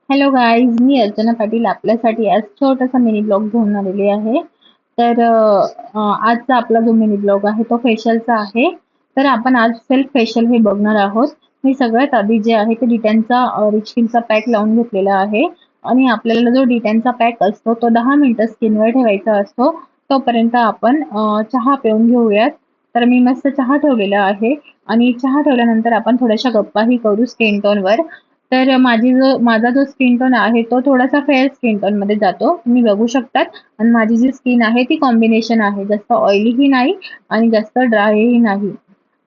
Hello guys, मी अर्चना पाटील आपल्यासाठी आज छोटासा मिनी ब्लॉग घेऊन आलेली आहे. तर आजचा आपला जो मिनी ब्लॉग आहे तो फेशियलचा आहे. तर आपण आज सेल्फ फेशियल हे बघणार आहोत. मी सगळ्यात आधी जे आहे ते डिटॅनचा रिच क्रीमचा पॅक लावून घेतलेला आहे. आणि आपल्याला जो डिटॅनचा पॅक असतो तो 10 मिनिटं स्किनवर ठेवायचा असतो. तोपर्यंत आपण चहा पिऊन घेऊयात. तर मी मस्त चहा ठेवलेला आहे आणि चहा ठेवल्यानंतर आपण थोड्याशा गप्पाही करू स्किन टोनवर. तर माझा जो स्किन टोन आहे तो थोडासा फेअर स्किन टोन मध्ये जातो, तुम्ही बघू शकतात. आणि माझी जी स्किन आहे ती कॉम्बिनेशन आहे, जास्त ऑइलीही नाही आणि जास्त ड्रायही नाही.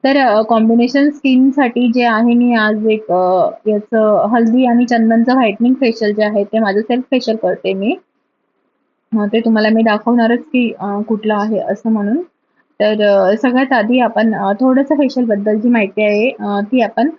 तर कॉम्बिनेशन स्किन साठी जे आहे मी आज एक याचं हल्दी आणि चंदनचं व्हाईटनिंग फेशियल जे आहे ते माझं सेल्फ फेशियल करते मी. ते तुम्हाला मी दाखवणारच की कुठलं आहे असं म्हणून. तर सगळ्यात आधी आपण थोडंसं फेशियल बद्दल जी माहिती आहे ती आपण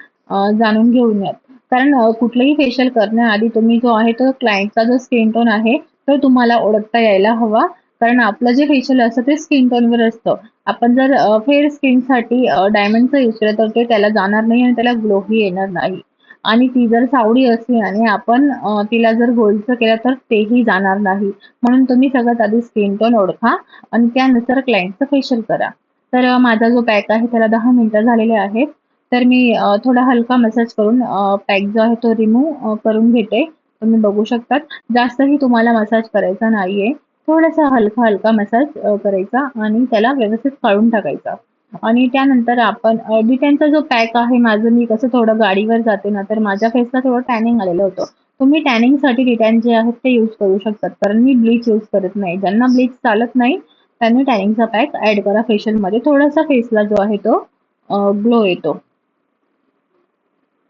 जाणून घेऊयात. कारण कुठलंही फेशियल करण्याआधी तुम्ही जो आहे तो क्लायंटचा जो स्किन टोन आहे तो तुम्हाला ओळखता यायला हवा. कारण आपलं जे फेशियल असतं ते स्किन टोनवर असतं. आपण जर फेअर स्किनसाठी डायमंडचा यूज केला तर ते त्याला जाणार नाही आणि त्याला ग्लोही येणार नाही. आणि ती जर सावळी असली आणि आपण तिला जर गोल्डचं केलं तर तेही जाणार नाही. म्हणून तुम्ही सगळ्यात आधी स्किन टोन ओळखा आणि त्यानुसार क्लायंटचं फेशियल करा. तर माझा जो पॅक आहे त्याला 10 मिनिटं झालेले आहेत. तर मी थोडा हलका मसाज करून पॅक जो आहे तो रिमूव्ह करून घेते. तुम्ही बघू शकतात. जास्तही तुम्हाला मसाज करायचा नाहीये. थोडासा हलका हलका मसाज करायचा आणि त्याला व्यवस्थित काढून टाकायचा. आणि त्यानंतर आपण डिटेनचा जो पॅक आहे माझं, मी कसं थोडं गाडीवर जाते ना, तर माझ्या फेसला थोडं टॅनिंग आलेलं होतं. तुम्ही टॅनिंगसाठी डिटॅन जे आहेत ते यूज करू शकतात. कारण मी ब्लीच यूज करत नाही. ज्यांना ब्लीच चालत नाही त्यांनी टॅनिंगचा पॅक ऍड करा फेशियलमध्ये. थोडासा फेसला जो आहे तो ग्लो येतो.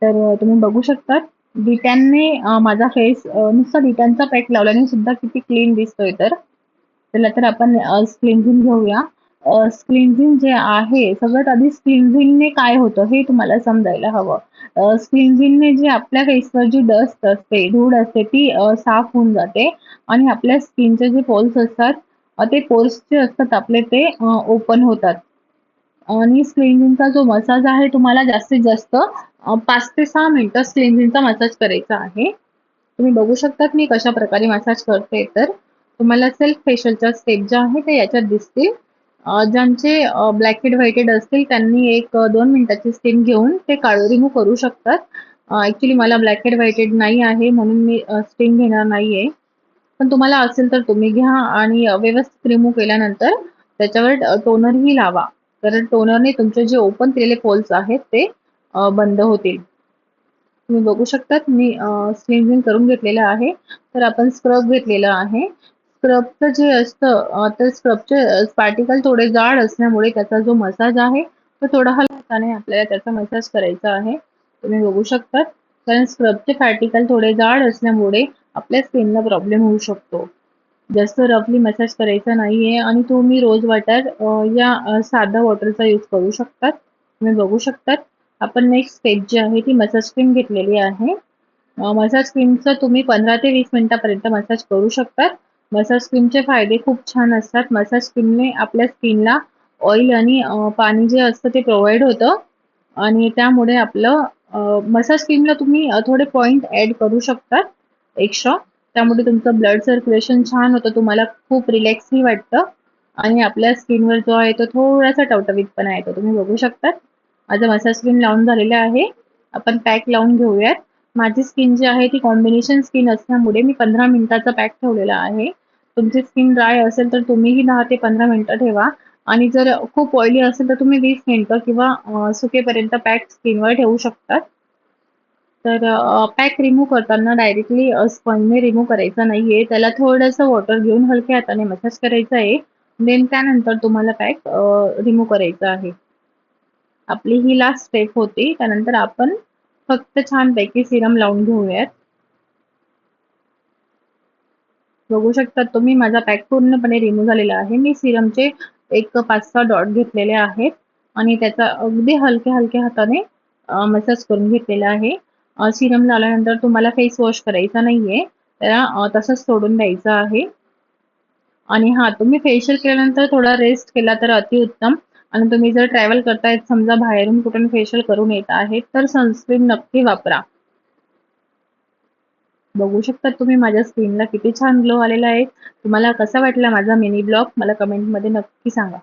तर तुम्ही बघू शकतात. डिटॅनने माझा फेस नुसता डिटॅनचा पॅक लावल्याने सुद्धा किती क्लीन दिसतोय. तर चला तर आपण क्लिन्झिंग घेऊया. क्लिन्झिंग जे आहे सगळ्यात आधी क्लिन्झिंगने काय होतं हे तुम्हाला समजायला हवं. क्लिन्झिंगने जे आपल्या फेसवर जी डस्ट असते, धूळ असते ती साफ होऊन जाते. आणि आपल्या स्किनचे जे पोर्स असतात ते पोर्स जे असतात आपले ते ओपन होतात. आणि क्लिन्झिंगचा जो मसाज आहे तुम्हाला जास्तीत जास्त 5 ते 6 मिनिटं क्लिन्झिंगचा मसाज करायचा आहे. तुम्ही बघू शकतात मी कशा प्रकारे मसाज करते. तर तुम्हाला सेल्फ फेशियलच्या स्टेप ज्या आहेत ते याच्यात दिसतील. ज्यांचे ब्लॅक हेड व्हाईटेड असतील त्यांनी एक 2 मिनिटाची स्टीम घेऊन ते रिमूव्ह करू शकतात. ऍक्च्युली मला ब्लॅक हेड व्हाईटेड नाही आहे म्हणून मी स्टीम घेणार नाहीये. पण तुम्हाला असेल तर तुम्ही घ्या आणि व्यवस्थित रिमूव्ह केल्यानंतर त्याच्यावर टोनरही लावा. कारण टोनरने तुमचे जे ओपन केलेले पोल्स आहेत ते बंद होतील. तुम्ही बघू शकतात मी क्लिन्झिंग करून घेतलेलं आहे. तर आपण स्क्रब घेतलेलं आहे. स्क्रबचं जे असतं तर स्क्रबचे पार्टिकल थोडे जाड असल्यामुळे त्याचा जो मसाज आहे तो थोडा हलकाने आपल्याला त्याचा मसाज करायचा आहे. तुम्ही बघू शकतात. कारण स्क्रबचे पार्टिकल थोडे जाड असल्यामुळे आपल्या स्किनला प्रॉब्लेम होऊ शकतो. जास्त रफली मसाज करायचा नाहीये आणि तुम्ही रोज वॉटर या साधा वॉटरचा यूज करू शकतात. तुम्ही बघू शकतात. आपण नेक्स्ट स्टेप जी आहे ती मसाज क्रीम घेतलेली आहे. मसाज क्रीमचा तुम्ही 15 ते 20 मिनिटापर्यंत मसाज करू शकतात. मसाज क्रीमचे फायदे खूप छान असतात. मसाज क्रीमने आपल्या स्किनला ऑइल आणि पाणी जे असतं ते प्रोव्हाइड होतं. आणि त्यामुळे आपलं मसाज क्रीमला तुम्ही थोडे पॉइंट ऍड करू शकतात एक्स्ट्रा. त्यामुळे तुमचं ब्लड सर्क्युलेशन छान होतं, तुम्हाला खूप रिलॅक्सही वाटतं. आणि आपल्या स्किनवर जो आहे तो थोडासा टवटवीतपणा येतो. तुम्ही बघू शकतात. माझा मसाज क्रीम लावून झालेला आहे. आपण पॅक लावून घेऊयात. माझी स्किन जी आहे ती कॉम्बिनेशन स्किन असल्यामुळे मी 15 मिनिटाचा पॅक ठेवलेला आहे. तुमची स्किन ड्राय असेल तर तुम्हीही 10 ते 15 मिनिटं ठेवा. आणि जर खूप ऑइली असेल तर तुम्ही 20 मिनिटं किंवा सुकेपर्यंत पॅक स्किनवर ठेवू शकतात. तर पॅक रिमूव्ह करताना डायरेक्टली स्पंजने रिमूव्ह करायचा नाहीये. त्याला थोडंसं वॉटर घेऊन हलक्या हाताने मसाज करायचा आहे. देन त्यानंतर तुम्हाला पॅक रिमूव्ह करायचा आहे. आपली ही लास्ट स्टेप होती. त्यानंतर आपण फक्त छानपैकी सिरम लावून घेऊयात. बघू शकता तुम्ही माझा पॅक पूर्णपणे रिमूव्ह झालेला आहे. मी सिरमचे एक 5-6 डॉट घेतलेले आहेत आणि त्याचा अगदी हलक्या हलक्या हाताने मसाज करून घेतलेला आहे. सिरम लावल्यानंतर तुम्हाला फेस वॉश करायचा नाहीये. त्याला तसंच सोडून द्यायचं आहे. आणि हा तुम्ही फेशियल केल्यानंतर थोडा रेस्ट केला तर अतिउत्तम. आणि तुम्ही जर ट्रॅव्हल करतायत समजा बाहेरून कुठून फेशियल करून येत आहेत तर सनस्क्रीन नक्की वापरा. बघू शकता तुम्ही माझ्या स्किनला किती छान ग्लो आलेला आहे. तुम्हाला कसा वाटला माझा मिनी ब्लॉग मला कमेंटमध्ये नक्की सांगा.